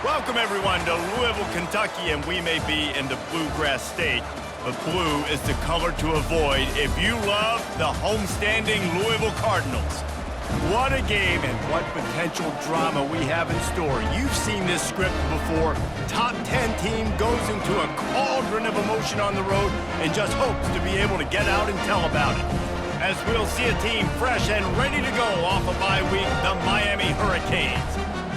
Welcome, everyone, to Louisville, Kentucky, and we may be in the Bluegrass State, but blue is the color to avoid if you love the homestanding Louisville Cardinals. What a game and what potential drama we have in store. You've seen this script before. Top 10 team goes into a cauldron of emotion on the road and just hopes to be able to get out and tell about it. As we'll see a team fresh and ready to go off a bye week, the Miami Hurricanes,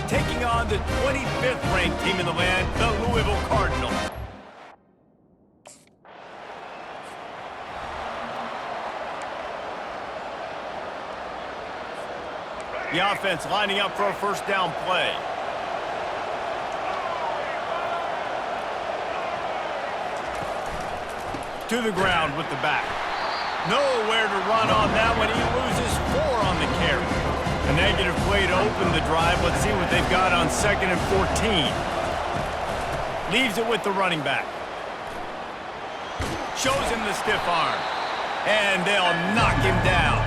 taking on the 25th ranked team in the land, the Louisville Cardinals. The offense lining up for a first down play. To the ground with the back. Nowhere to run on that one. He loses 4 on the carry. A negative play to open the drive. Let's see what they've got on 2nd and 14. Leaves it with the running back. Shows him the stiff arm. And they'll knock him down.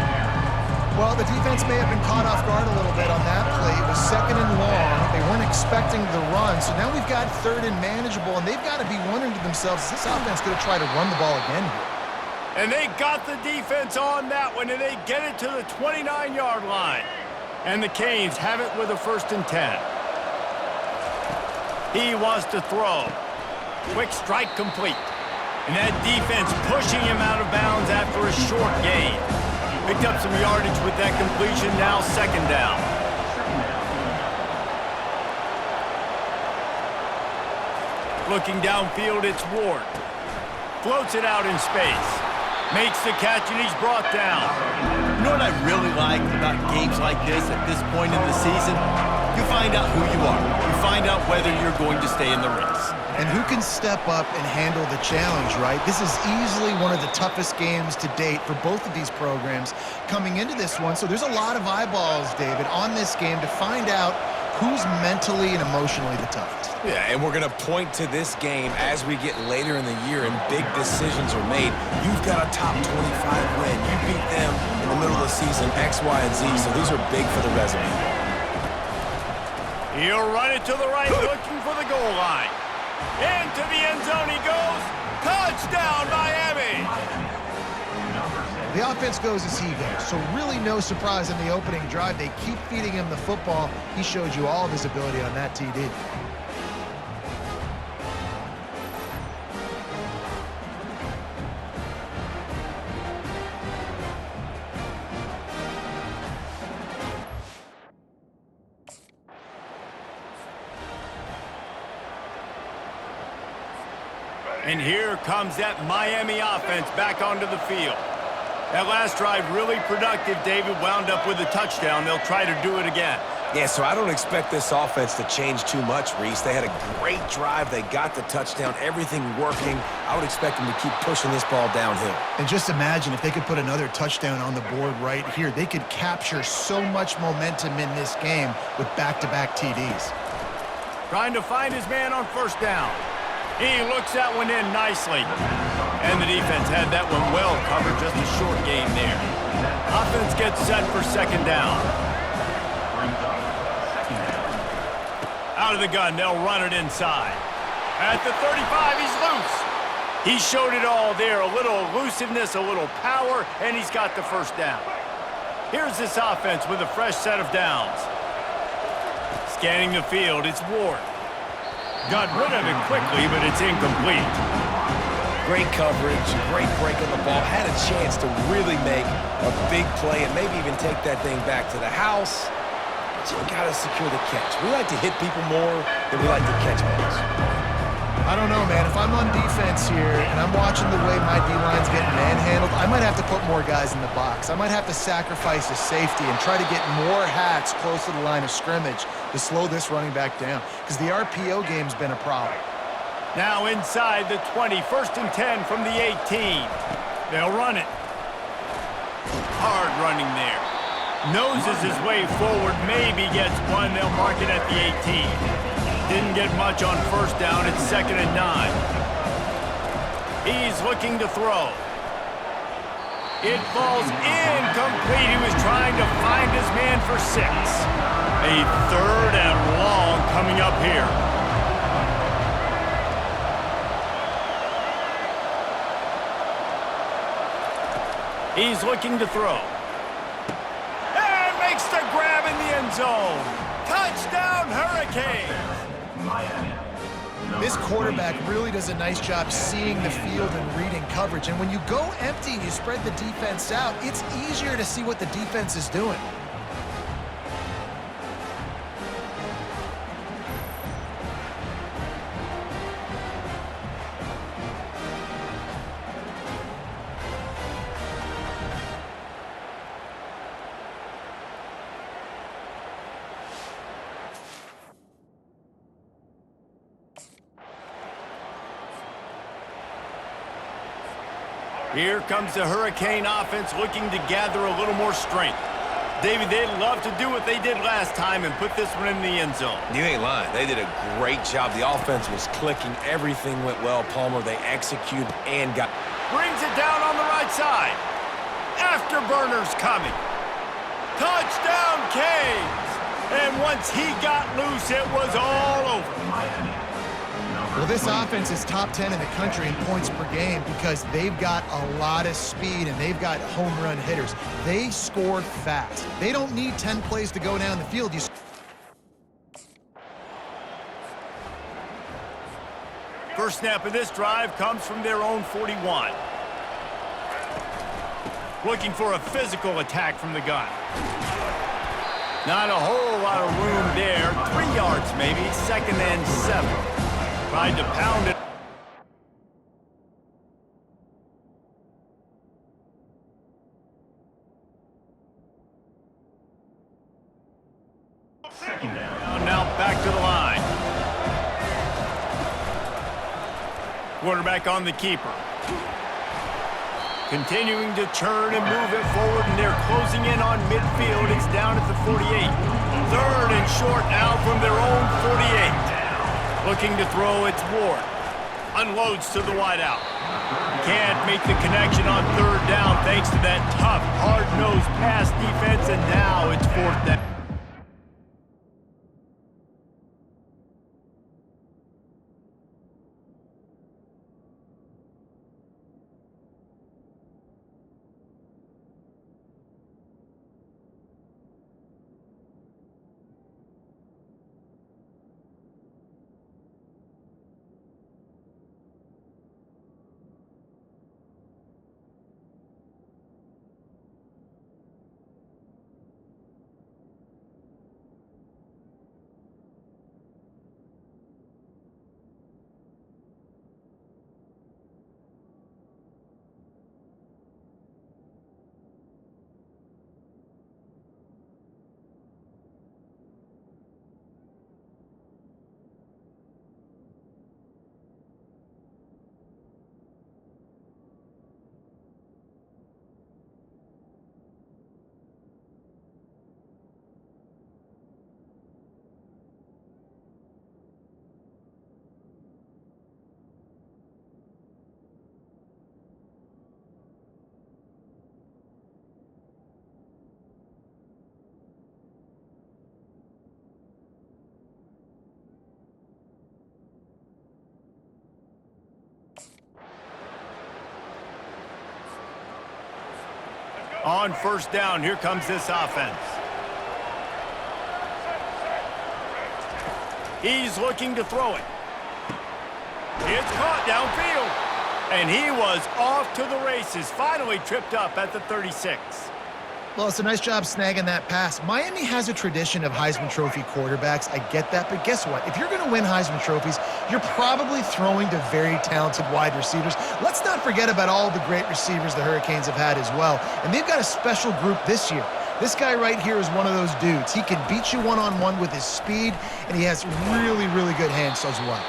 Well, the defense may have been caught off guard a little bit on that play. It was 2nd and long. They weren't expecting the run. So now we've got 3rd and manageable, and they've got to be wondering to themselves, is this offense going to try to run the ball again here? And they got the defense on that one, and they get it to the 29-yard line. And the Canes have it with a 1st and 10. He wants to throw. Quick strike complete. And that defense pushing him out of bounds after a short gain. Picked up some yardage with that completion, now 2nd down. Looking downfield, it's Ward. Floats it out in space. Makes the catch, and he's brought down. You know what I really like about games like this at this point in the season? You find out who you are. You find out whether you're going to stay in the race. And who can step up and handle the challenge, right? This is easily one of the toughest games to date for both of these programs coming into this one. So there's a lot of eyeballs, David, on this game to find out who's mentally and emotionally the toughest. Yeah, and we're going to point to this game as we get later in the year and big decisions are made. You've got a top 25 win. You beat them in the middle of the season, X, Y, and Z, so these are big for the resume. He'll run it to the right, looking for the goal line. Into the end zone he goes. Touchdown, Miami! The offense goes as he goes, so really no surprise in the opening drive. They keep feeding him the football. He showed you all of his ability on that TD. And here comes that Miami offense back onto the field. That last drive really productive. David wound up with a touchdown. They'll try to do it again. Yeah, so I don't expect this offense to change too much, Reese. They had a great drive. They got the touchdown, everything working. I would expect them to keep pushing this ball downhill. And just imagine if they could put another touchdown on the board right here. They could capture so much momentum in this game with back-to-back TDs. Trying to find his man on 1st down. He looks that one in nicely. And the defense had that one well covered, just a short gain there. Offense gets set for 2nd down. Out of the gun, they'll run it inside. At the 35, he's loose. He showed it all there, a little elusiveness, a little power, and he's got the 1st down. Here's this offense with a fresh set of downs. Scanning the field, it's Ward. Got rid of it quickly, but it's incomplete. Great coverage, great break on the ball. Had a chance to really make a big play and maybe even take that thing back to the house. But you got to secure the catch. We like to hit people more than we like to catch balls. I don't know, man. If I'm on defense here and I'm watching the way my D-line's getting manhandled, I might have to put more guys in the box. I might have to sacrifice a safety and try to get more hats close to the line of scrimmage to slow this running back down, because the RPO game's been a problem. Now inside the 20, 1st and 10 from the 18. They'll run it. Hard running there. Noses his way forward, maybe gets one. They'll mark it at the 18. Didn't get much on 1st down. It's 2nd and 9. He's looking to throw. It falls incomplete. He was trying to find his man for 6. A 3rd and long coming up here. He's looking to throw. And makes the grab in the end zone. Touchdown, Hurricanes! This quarterback really does a nice job seeing the field and reading coverage. And when you go empty and you spread the defense out, it's easier to see what the defense is doing. Here comes the Hurricane offense looking to gather a little more strength. David, they'd love to do what they did last time and put this one in the end zone. You ain't lying. They did a great job. The offense was clicking. Everything went well, Palmer. They executed and got... Brings it down on the right side. Afterburner's coming. Touchdown, Canes! And once he got loose, it was all over. Well, this offense is top 10 in the country in points per game because they've got a lot of speed and they've got home run hitters. They score fast. They don't need 10 plays to go down the field. First snap of this drive comes from their own 41. Looking for a physical attack from the gun. Not a whole lot of room there. 3 yards maybe, 2nd and 7. Tried to pound it. Second down. Now back to the line. Quarterback on the keeper. Continuing to turn and move it forward, and they're closing in on midfield. It's down at the 48. 3rd and short now from their own 48. Looking to throw, it's Ward. Unloads to the wideout. Can't make the connection on 3rd down thanks to that tough, hard-nosed pass defense, and now it's 4th down. On 1st down, here comes this offense. He's looking to throw it. It's caught downfield. And he was off to the races, finally tripped up at the 36. Well, it's a nice job snagging that pass. Miami has a tradition of Heisman Trophy quarterbacks. I get that, but guess what? If you're going to win Heisman Trophies, you're probably throwing to very talented wide receivers. Let's not forget about all the great receivers the Hurricanes have had as well. And they've got a special group this year. This guy right here is one of those dudes. He can beat you one-on-one with his speed, and he has really, really good hands as well.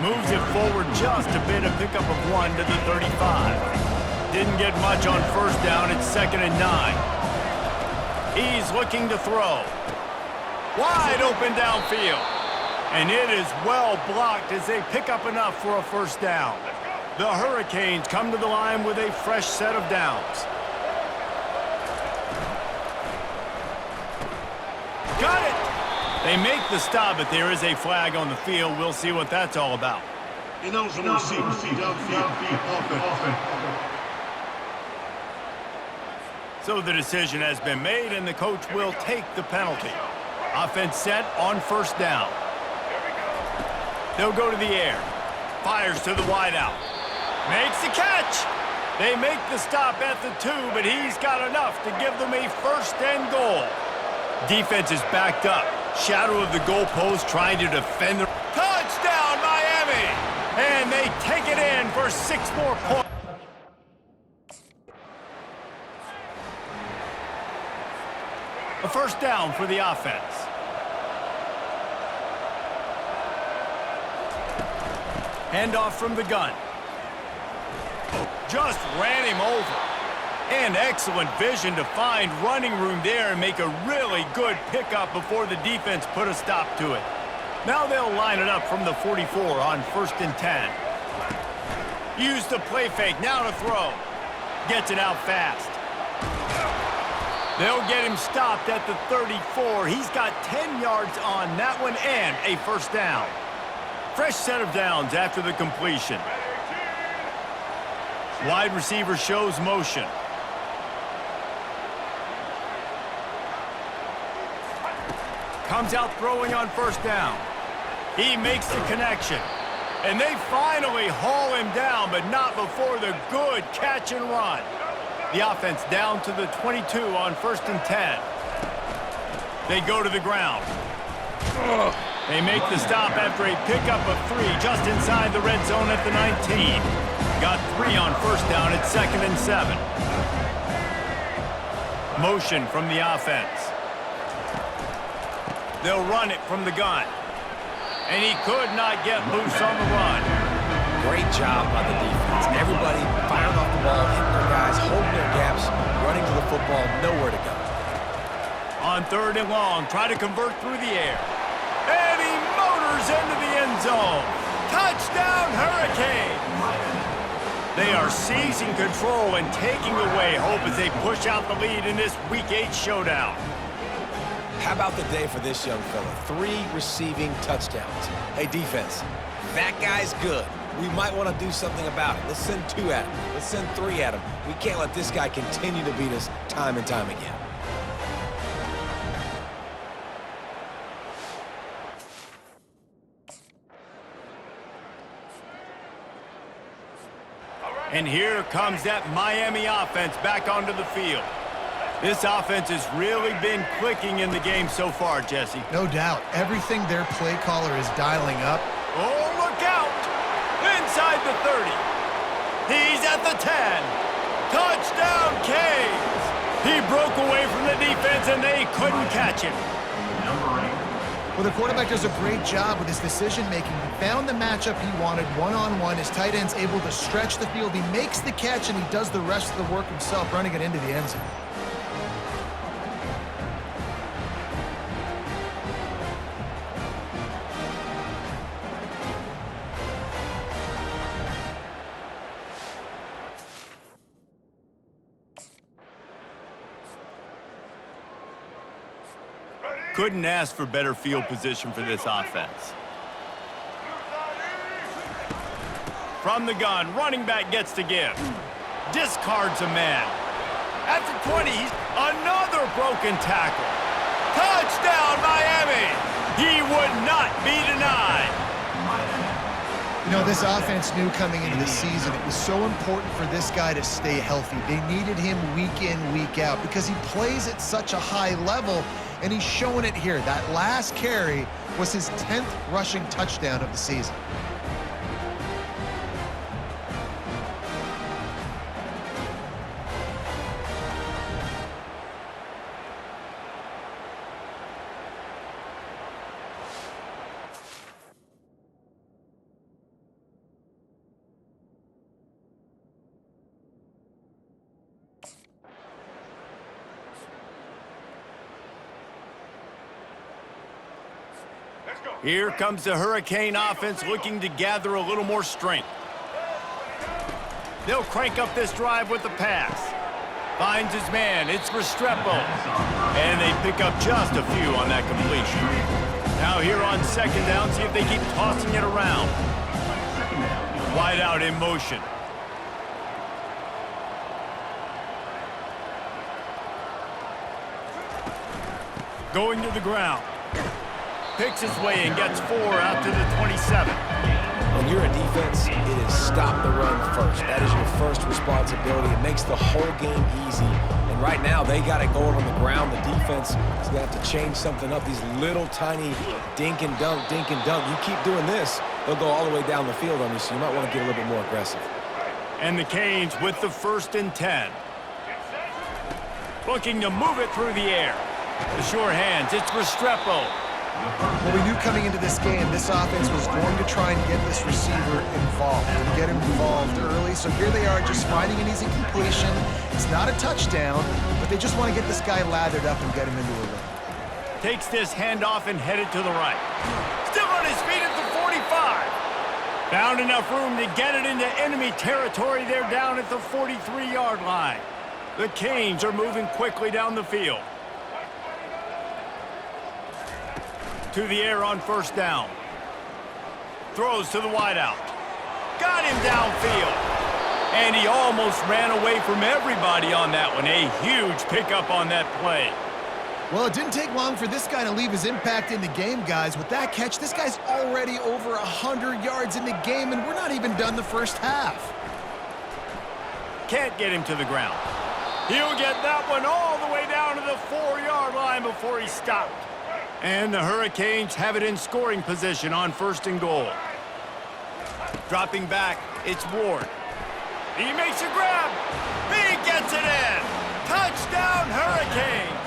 Moves it forward just a bit, a pickup of 1 to the 35. Didn't get much on 1st down. It's 2nd and 9. He's looking to throw. Wide open downfield. And it is well blocked as they pick up enough for a 1st down. The Hurricanes come to the line with a fresh set of downs. Got it! They make the stop, but there is a flag on the field. We'll see what that's all about. So the decision has been made, and the coach will take the penalty. Offense set on first down. They'll go to the air. Fires to the wideout. Makes the catch. They make the stop at the 2, but he's got enough to give them a first and goal. Defense is backed up. Shadow of the goalpost trying to defend the... Touchdown, Miami! And they take it in for 6 more points. A first down for the offense. Handoff from the gun. Just ran him over. And excellent vision to find running room there and make a really good pickup before the defense put a stop to it. Now they'll line it up from the 44 on 1st and 10. Use the play fake, now to throw. Gets it out fast. They'll get him stopped at the 34. He's got 10 yards on that one and a first down. Fresh set of downs after the completion. Wide receiver shows motion. Comes out throwing on first down. He makes the connection. And they finally haul him down, but not before the good catch and run. The offense down to the 22 on 1st and 10. They go to the ground. They make the stop after a pickup of 3 just inside the red zone at the 19. Got 3 on first down at 2nd and 7. Motion from the offense. They'll run it from the gun. And he could not get loose on the run. Great job by the defense. Everybody firing off the ball, hitting their guys, holding their gaps, running to the football, nowhere to go. On 3rd and long, try to convert through the air. And he motors into the end zone. Touchdown, Hurricanes! They are seizing control and taking away hope as they push out the lead in this Week 8 showdown. How about the day for this young fella? 3 receiving touchdowns. Hey, defense, that guy's good. We might want to do something about it. Let's send 2 at him. Let's send 3 at him. We can't let this guy continue to beat us time and time again. And here comes that Miami offense back onto the field. This offense has really been clicking in the game so far, Jesse. No doubt. Everything their play caller is dialing up. Oh, look out! Inside the 30. He's at the 10. Touchdown, Canes! He broke away from the defense, and they couldn't catch him. Well, the quarterback does a great job with his decision-making. He found the matchup he wanted one-on-one. His tight end's able to stretch the field. He makes the catch, and he does the rest of the work himself, running it into the end zone. Couldn't ask for better field position for this offense. From the gun, running back gets to give. Discards a man. At the 20, another broken tackle. Touchdown, Miami! He would not be denied. You know, this offense knew coming into the season it was so important for this guy to stay healthy. They needed him week in, week out because he plays at such a high level, and he's showing it here. That last carry was his 10th rushing touchdown of the season. Here comes the Hurricane offense looking to gather a little more strength. They'll crank up this drive with the pass. Finds his man, it's Restrepo. And they pick up just a few on that completion. Now here on 2nd down, see if they keep tossing it around. Wide out in motion. Going to the ground. Picks his way and gets 4 out to the 27. When you're a defense, it is stop the run first. That is your first responsibility. It makes the whole game easy. And right now, they got it going on the ground. The defense is going to have to change something up. These little tiny dink and dunk, dink and dunk. You keep doing this, they'll go all the way down the field on you, so you might want to get a little bit more aggressive. And the Canes with the 1st and 10. Looking to move it through the air. The sure hands, it's Restrepo. Well, we knew coming into this game, this offense was going to try and get this receiver involved and get him involved early. So here they are just finding an easy completion. It's not a touchdown, but they just want to get this guy lathered up and get him into a run. Takes this handoff and headed to the right. Still on his feet at the 45. Found enough room to get it into enemy territory. They're down at the 43-yard line. The Canes are moving quickly down the field. To the air on 1st down. Throws to the wideout. Got him downfield. And he almost ran away from everybody on that one. A huge pickup on that play. Well, it didn't take long for this guy to leave his impact in the game, guys. With that catch, this guy's already over 100 yards in the game, and we're not even done the first half. Can't get him to the ground. He'll get that one all the way down to the 4-yard line before he stopped. And the Hurricanes have it in scoring position on 1st and goal. Dropping back, it's Ward. He makes a grab. He gets it in. Touchdown, Hurricanes.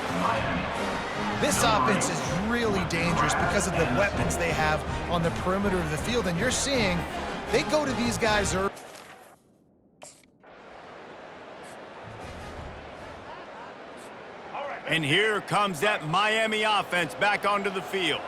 This offense is really dangerous because of the weapons they have on the perimeter of the field. And you're seeing they go to these guys early. And here comes that Miami offense back onto the field.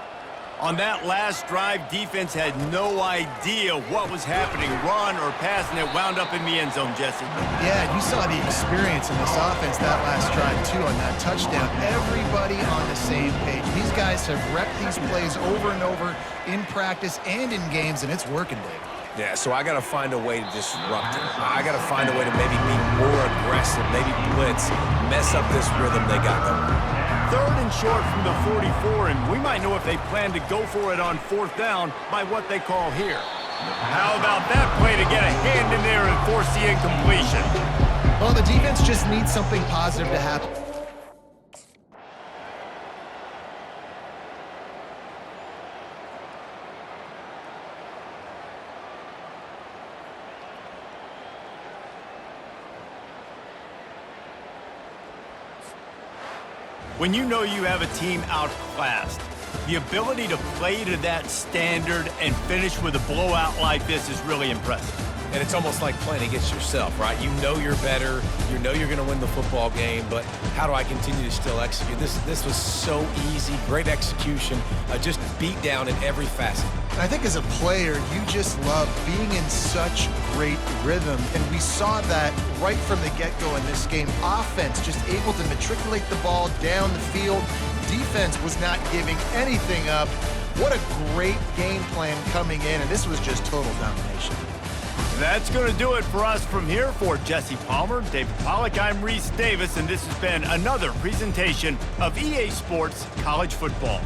On that last drive, defense had no idea what was happening, run or pass, and it wound up in the end zone, Jesse. Yeah, you saw the experience in this offense that last drive, too, on that touchdown. Everybody on the same page. These guys have repped these plays over and over in practice and in games, and it's working, Dave. Yeah, so I got to find a way to disrupt it. I got to find a way to maybe be more aggressive, maybe blitz, mess up this rhythm they got going. 3rd and short from the 44, and we might know if they plan to go for it on 4th down by what they call here. How about that play to get a hand in there and force the incompletion? Well, the defense just needs something positive to happen. When you know you have a team outclassed, the ability to play to that standard and finish with a blowout like this is really impressive. And it's almost like playing against yourself, right? You know you're better. You know you're going to win the football game, but how do I continue to still execute? This was so easy, great execution, just beat down in every facet. I think as a player, you just love being in such great rhythm, and we saw that right from the get-go in this game. Offense just able to matriculate the ball down the field. Defense was not giving anything up. What a great game plan coming in, and this was just total domination. That's going to do it for us from here. For Jesse Palmer, David Pollack, I'm Reese Davis, and this has been another presentation of EA Sports College Football.